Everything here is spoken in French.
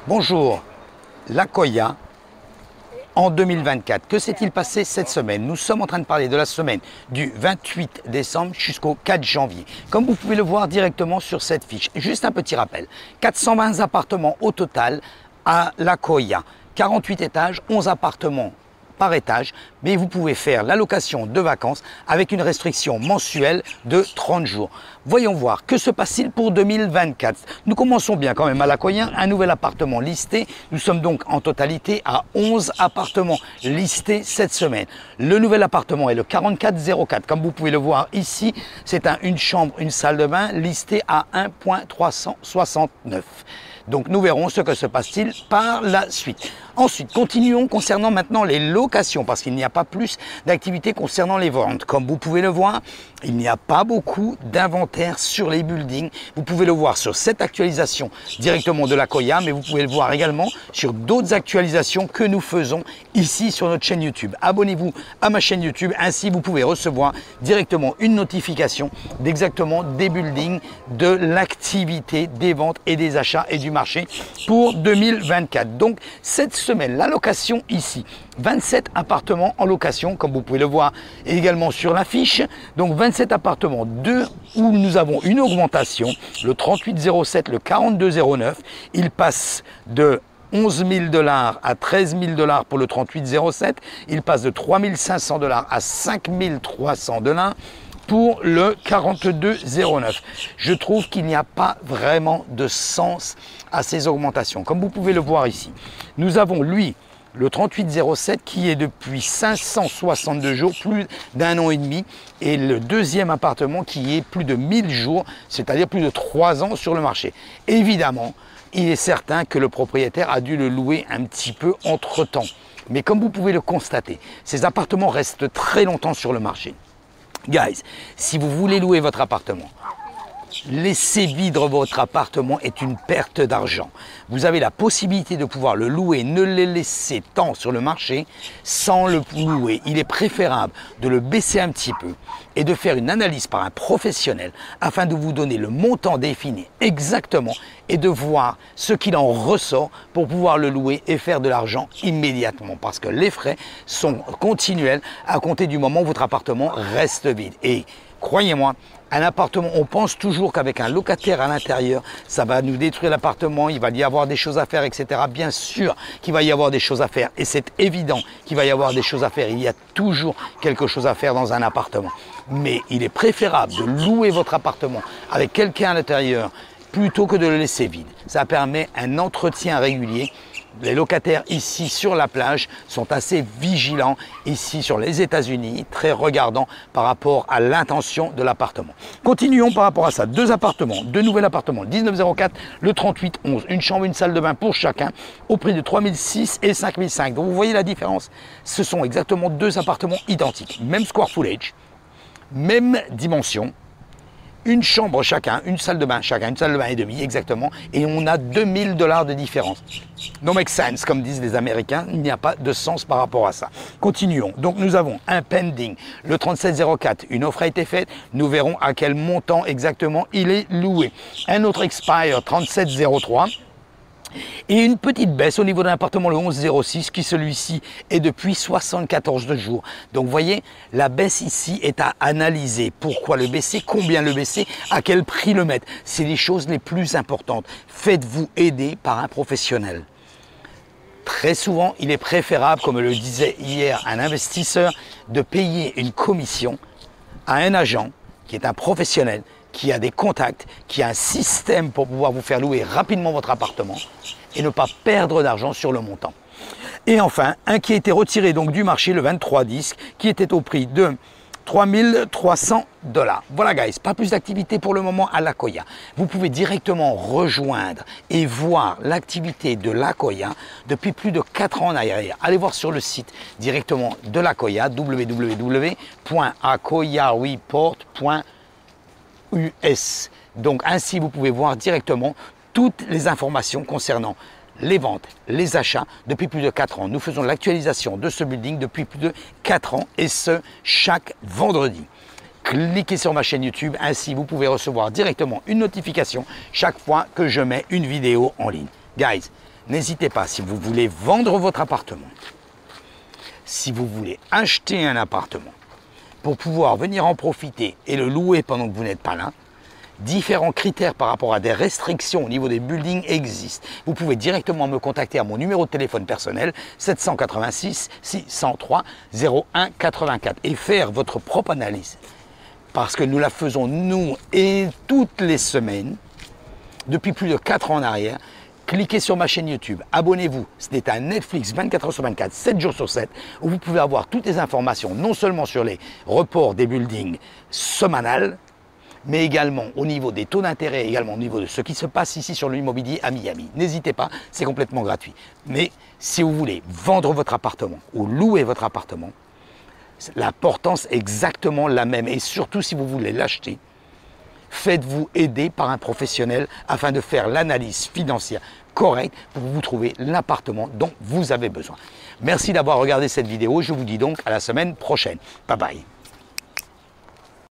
Bonjour, l'Akoya en 2024. Que s'est-il passé cette semaine? Nous sommes en train de parler de la semaine du 28 décembre jusqu'au 4 janvier. Comme vous pouvez le voir directement sur cette fiche. Juste un petit rappel, 420 appartements au total à l'Akoya. 48 étages, 11 appartements par étage, mais vous pouvez faire la location de vacances avec une restriction mensuelle de 30 jours. Voyons voir, que se passe-t-il pour 2024? Nous commençons bien quand même à l'Akoya, un nouvel appartement listé. Nous sommes donc en totalité à 11 appartements listés cette semaine. Le nouvel appartement est le 4404. Comme vous pouvez le voir ici, c'est une chambre, une salle de bain listée à 1,369. Donc nous verrons ce que se passe-t-il par la suite. Ensuite, continuons concernant maintenant les locations, parce qu'il n'y a pas plus d'activité concernant les ventes. Comme vous pouvez le voir, il n'y a pas beaucoup d'inventaire sur les buildings. Vous pouvez le voir sur cette actualisation directement de l'Akoya, mais vous pouvez le voir également sur d'autres actualisations que nous faisons ici sur notre chaîne YouTube. Abonnez-vous à ma chaîne YouTube, ainsi vous pouvez recevoir directement une notification d'exactement des buildings, de l'activité, des ventes et des achats et du marché pour 2024. Donc cette semaine, la location ici, 27 appartements en location, comme vous pouvez le voir également sur l'affiche. Donc 27 appartements, où nous avons une augmentation, le 3807, le 4209, il passe de 11 000 $ à 13 000 $ pour le 3807, il passe de 3 500 $ à 5 300 $ pour le 4209. Je trouve qu'il n'y a pas vraiment de sens à ces augmentations. Comme vous pouvez le voir ici, nous avons lui, le 3807 qui est depuis 562 jours, plus d'un an et demi, et le deuxième appartement qui est plus de 1000 jours, c'est-à-dire plus de 3 ans sur le marché. Évidemment, il est certain que le propriétaire a dû le louer un petit peu entre-temps. Mais comme vous pouvez le constater, ces appartements restent très longtemps sur le marché. Guys, si vous voulez louer votre appartement, laisser vide votre appartement est une perte d'argent. Vous avez la possibilité de pouvoir le louer, ne le laisser tant sur le marché sans le louer. Il est préférable de le baisser un petit peu et de faire une analyse par un professionnel afin de vous donner le montant défini exactement et de voir ce qu'il en ressort pour pouvoir le louer et faire de l'argent immédiatement, parce que les frais sont continuels à compter du moment où votre appartement reste vide. Et croyez-moi, un appartement, on pense toujours qu'avec un locataire à l'intérieur, ça va nous détruire l'appartement, il va y avoir des choses à faire, etc. Bien sûr qu'il va y avoir des choses à faire, et c'est évident qu'il va y avoir des choses à faire. Il y a toujours quelque chose à faire dans un appartement. Mais il est préférable de louer votre appartement avec quelqu'un à l'intérieur plutôt que de le laisser vide. Ça permet un entretien régulier. Les locataires ici sur la plage sont assez vigilants ici sur les États-Unis, très regardants par rapport à l'intention de l'appartement. Continuons par rapport à ça. Deux nouveaux appartements, le 1904, le 3811, une chambre, une salle de bain pour chacun au prix de 3 600 et 5 500. Donc vous voyez la différence. Ce sont exactement deux appartements identiques, même square footage, même dimension. Une chambre chacun, une salle de bain chacun, une salle de bain et demi exactement, et on a 2000 $ de différence. No make sense, comme disent les Américains, il n'y a pas de sens par rapport à ça. Continuons. Donc nous avons un pending, le 3704, une offre a été faite, nous verrons à quel montant exactement il est loué. Un autre expire, 3703. Et une petite baisse au niveau d'un appartement, le 1106, qui celui-ci est depuis 74 jours. Donc vous voyez, la baisse ici est à analyser. Pourquoi le baisser? Combien le baisser? À quel prix le mettre? C'est les choses les plus importantes. Faites-vous aider par un professionnel. Très souvent, il est préférable, comme le disait hier un investisseur, de payer une commission à un agent qui est un professionnel, qui a des contacts, qui a un système pour pouvoir vous faire louer rapidement votre appartement et ne pas perdre d'argent sur le montant. Et enfin, un qui a été retiré donc du marché, le 2310, qui était au prix de 3 300 $. Voilà guys, pas plus d'activité pour le moment à l'Akoya. Vous pouvez directement rejoindre et voir l'activité de l'Akoya depuis plus de 4 ans en arrière. Allez voir sur le site directement de l'Akoya, www.akoyareport.us. Donc ainsi vous pouvez voir directement toutes les informations concernant les ventes, les achats depuis plus de 4 ans. Nous faisons l'actualisation de ce building depuis plus de 4 ans et ce chaque vendredi. Cliquez sur ma chaîne YouTube, ainsi vous pouvez recevoir directement une notification chaque fois que je mets une vidéo en ligne. Guys, n'hésitez pas, si vous voulez vendre votre appartement, si vous voulez acheter un appartement, pour pouvoir venir en profiter et le louer pendant que vous n'êtes pas là, différents critères par rapport à des restrictions au niveau des buildings existent. Vous pouvez directement me contacter à mon numéro de téléphone personnel 786 603 01 84 et faire votre propre analyse. Parce que nous la faisons nous et toutes les semaines, depuis plus de 4 ans en arrière. Cliquez sur ma chaîne YouTube, abonnez-vous, c'est un Netflix 24 heures sur 24, 7 jours sur 7, où vous pouvez avoir toutes les informations, non seulement sur les reports des buildings semanales, mais également au niveau des taux d'intérêt, également au niveau de ce qui se passe ici sur l'immobilier à Miami. N'hésitez pas, c'est complètement gratuit. Mais si vous voulez vendre votre appartement ou louer votre appartement, l'importance est exactement la même. Et surtout si vous voulez l'acheter, faites-vous aider par un professionnel afin de faire l'analyse financière correcte pour vous trouver l'appartement dont vous avez besoin. Merci d'avoir regardé cette vidéo. Je vous dis donc à la semaine prochaine. Bye bye.